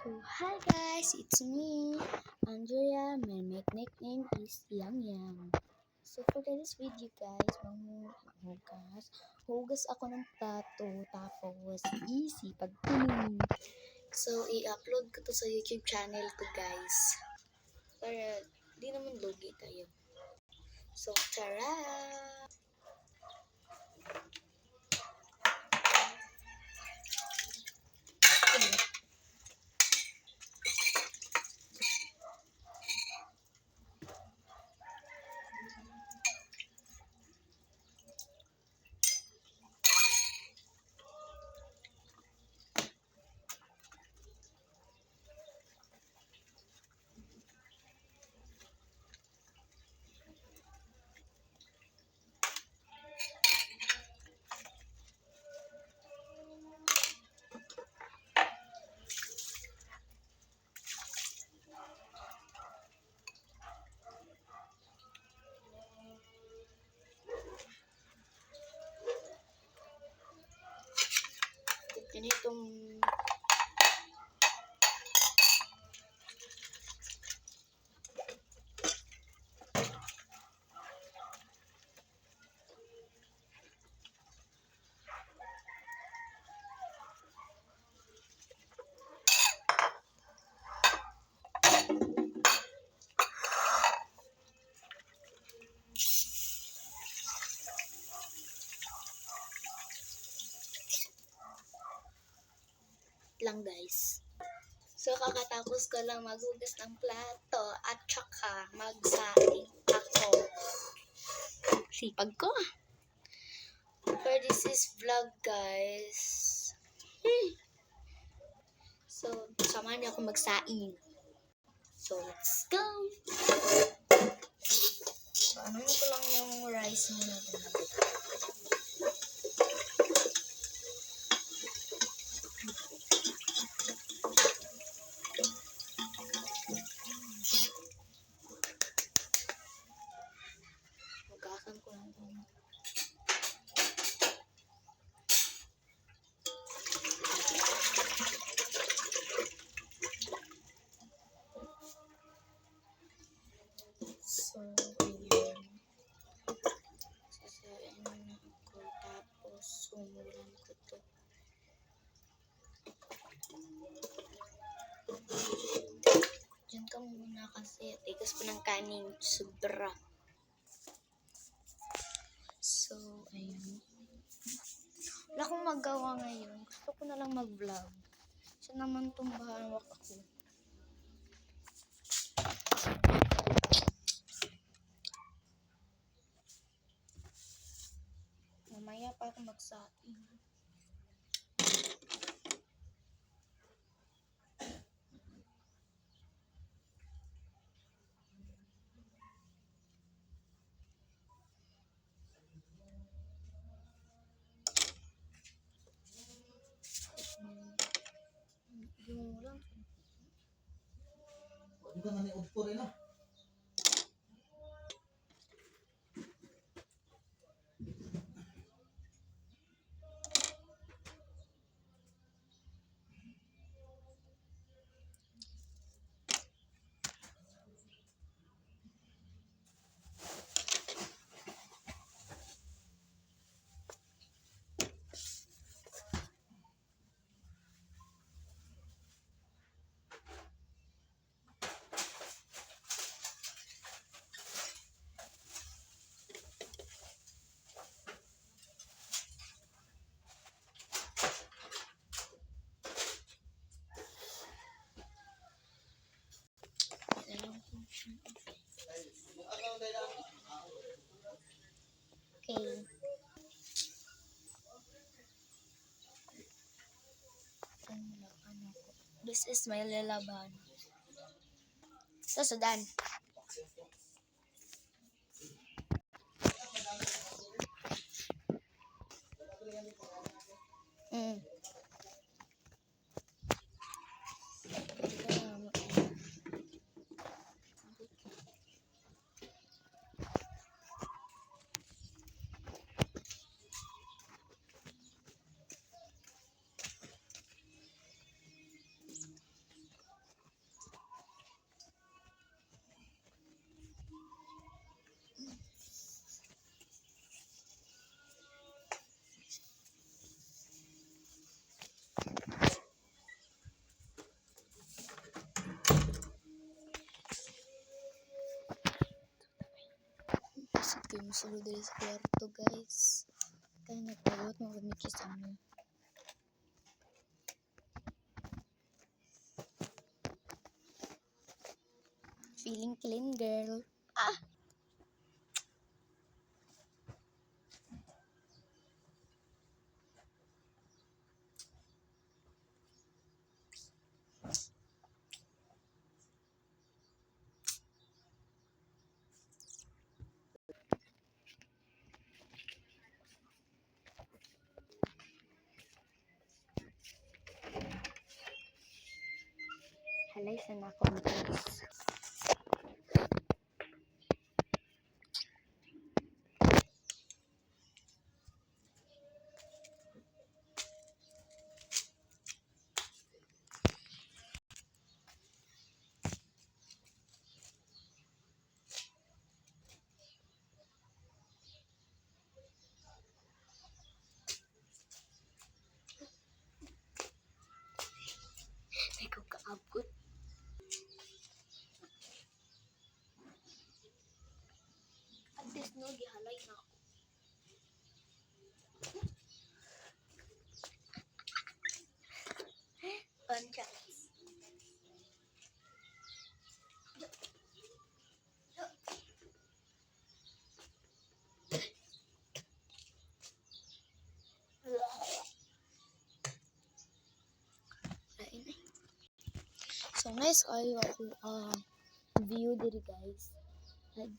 So, hi guys, it's me, Andrea. My nickname is Yang Yang. So, for today's video guys, hugas ako ng plato, tapos easy pagtinig. So, i-upload ko to sa YouTube channel ko guys. Para di naman lugi tayo. So, tara! Ganitong lang guys. So, kakatapos ko lang maghugas ng plato at saka magsaing ako. Sipag ko. For this is vlog guys. So, samahan niyo ako magsaing. So, let's go! So, ano ko lang yung rice muna. Hugasan ko lang ito. So, ayun. Sasain na ako. Tapos, sumulan ko to. Diyan ka muna kasi. Tigas pa ng kanin. Sobra. So, ayun. Wala akong magawa ngayon. Gusto ko na lang mag-vlog. Siya naman tumbahawak ako. Mamaya pa ako magsaing. Yung lang. Hindi ka naniod ko rin ah. Okay. This is my lalaban. Sudan. kayo musulod diri sa kwarto guys. Kaya nagpawat mo kami kisama. Feeling clean girl. Ah! Halay sa nako guys. Ay ko kaabot. At least no, gihalay na ako. One chance. So nice kayo ako view diri guys.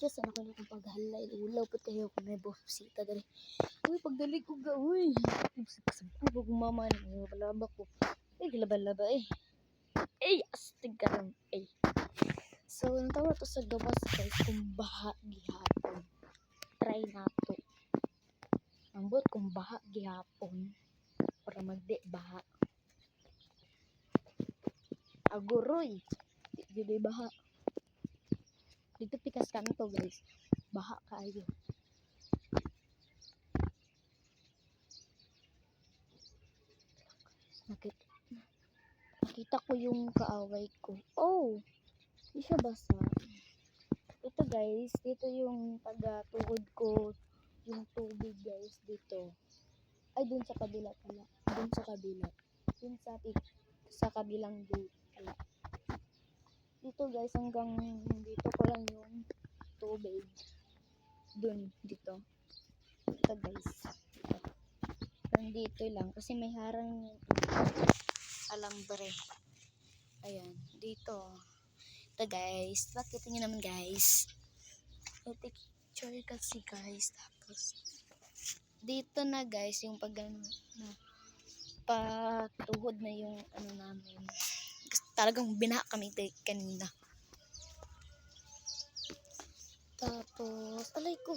Just ano ko na kung paghalay ulaw pud kayo kung may bosita diri. Uy pagdalig ko ga uy. Sabog ko mama ni balaba ko. Ay laba eh. Ay astig karon ay. So natawa to sa gawas guys kung baha gihapon. Try nato. Ambot kung baha gihapon para magdi baha. Aguroy. Di baha. Dito pikas kami to guys. Baha kaayo. Nakita ko yung kaaway ko. Oh! Di siya basa. Ito guys. Dito yung taga-tuhod ko. Yung tubig guys. Dito. Ay, dun sa kabila pala. Dun sa kabila. Dun sa kabilang gate pala. Dito guys, hanggang dito ko lang yung tubig. Dun, dito. Ito guys. Dito lang. Kasi may harang alambre. Ayan. Dito. Ito guys. Bakit nyo naman guys? Picture kasi guys. Tapos, dito na guys, yung patuhod na yung ano namin. Talagang binaha kami kanina. Tapos, alay ko.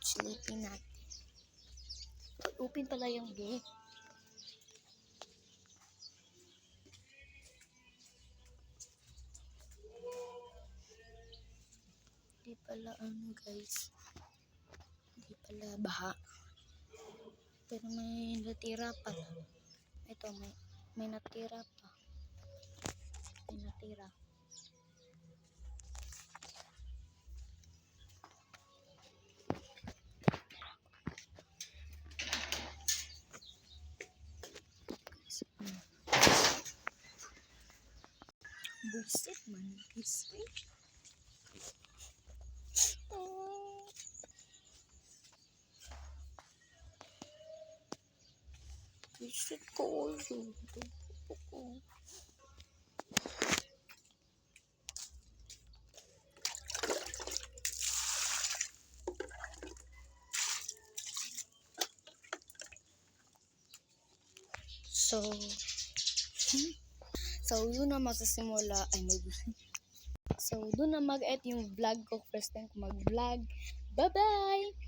Silipin natin. Open pala yung gate. Di pala ano guys. Di pala baha. Pero may natira pa. Ito may natira pa. May natira. Buset man guys. Buset ko yun. So yun na magsisimula ay so doon na mag-end yung vlog ko, first time ko mag-vlog. Bye bye.